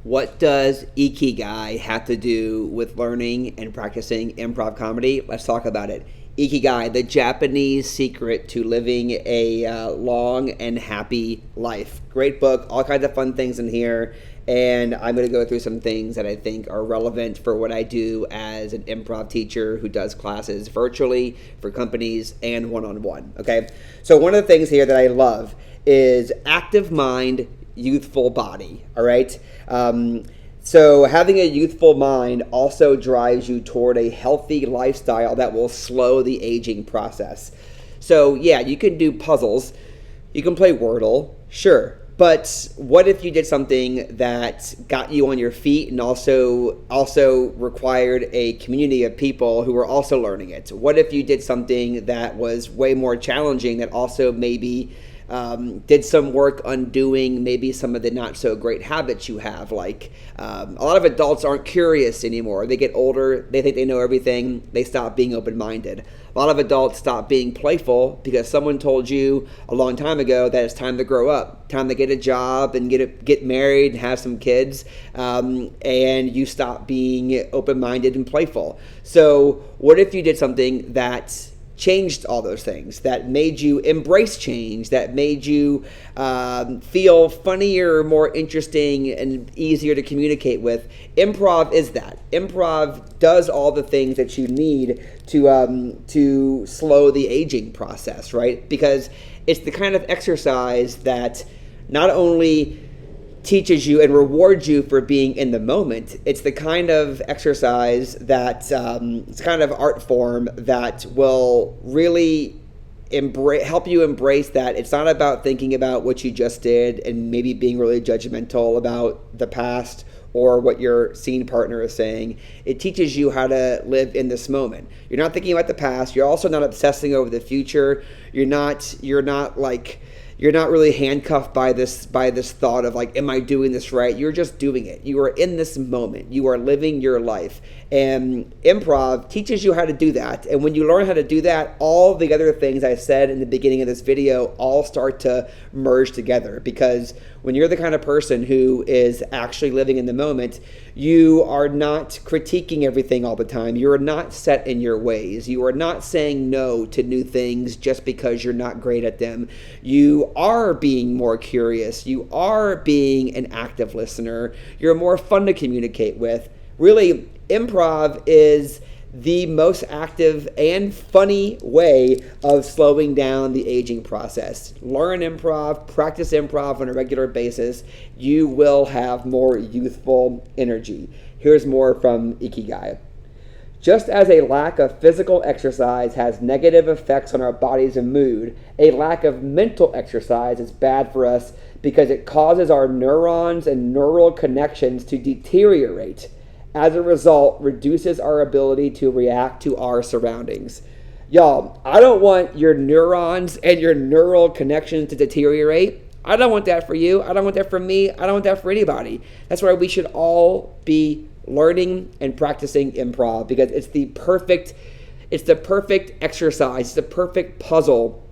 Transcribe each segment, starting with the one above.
What does Ikigai have to do with learning and practicing improv comedy? Let's talk about it. Ikigai, the Japanese secret to living a long and happy life. Great book, all kinds of fun things in here. And I'm going to go through some things that I think are relevant for what I do as an improv teacher who does classes virtually for companies and one-on-one. Okay, so one of the things here that I love is active mind, youthful body. All right. So having a youthful mind also drives you toward a healthy lifestyle that will slow the aging process. So yeah, you can do puzzles, you can play Wordle, sure. But what if you did something that got you on your feet and also required a community of people who were also learning it? What if you did something that was way more challenging that also maybe did some work undoing maybe some of the not so great habits you have? Like a lot of adults aren't curious anymore. They get older, they think they know everything, they stop being open-minded. A lot of adults stop being playful because someone told you a long time ago that it's time to grow up, time to get a job and get married and have some kids, and you stop being open-minded and playful. So what if you did something that changed all those things, that made you embrace change, that made you feel funnier, more interesting, and easier to communicate with? Improv is that. Improv does all the things that you need to slow the aging process, right? Because it's the kind of exercise that not only teaches you and rewards you for being in the moment. It's the kind of exercise that it's kind of art form that will really help you embrace that. It's not about thinking about what you just did and maybe being really judgmental about the past or what your scene partner is saying. It teaches you how to live in this moment. You're not thinking about the past. You're also not obsessing over the future. You're not really handcuffed by this thought of like, am I doing this right? You're just doing it. You are in this moment. You are living your life. And improv teaches you how to do that. And when you learn how to do that, all the other things I said in the beginning of this video all start to merge together. Because when you're the kind of person who is actually living in the moment, you are not critiquing everything all the time. You are not set in your ways. You are not saying no to new things just because you're not great at them. You are being more curious. You are being an active listener. You're more fun to communicate with. Really, improv is the most active and funny way of slowing down the aging process. Learn improv, practice improv on a regular basis. You will have more youthful energy. Here's more from Ikigai. Just as a lack of physical exercise has negative effects on our bodies and mood, a lack of mental exercise is bad for us because it causes our neurons and neural connections to deteriorate. As a result, reduces our ability to react to our surroundings. Y'all, I don't want your neurons and your neural connections to deteriorate. I don't want that for you. I don't want that for me. I don't want that for anybody. That's why we should all be learning and practicing improv, because it's the perfect exercise, it's the perfect puzzle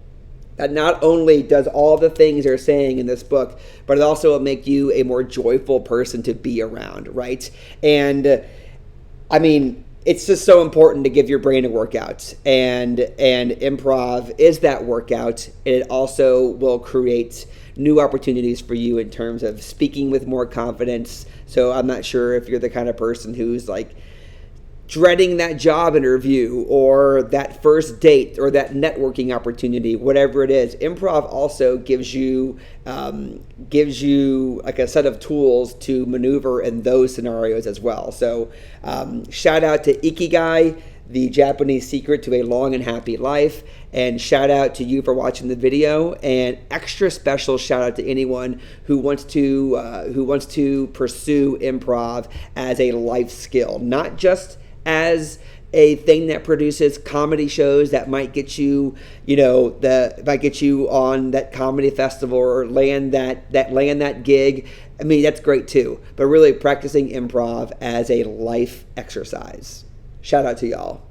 that not only does all the things they're saying in this book, but it also will make you a more joyful person to be around, right? And I mean, it's just so important to give your brain a workout, and improv is that workout. It also will create new opportunities for you in terms of speaking with more confidence. So I'm not sure if you're the kind of person who's like dreading that job interview or that first date or that networking opportunity, whatever it is. Improv also gives you like a set of tools to maneuver in those scenarios as well. So shout out to Ikigai, the Japanese secret to a long and happy life, and shout out to you for watching the video, and extra special shout out to anyone who wants to pursue improv as a life skill, not just as a thing that produces comedy shows that might get you, might get you on that comedy festival or land that gig. I mean, that's great too. But really practicing improv as a life exercise. Shout out to y'all.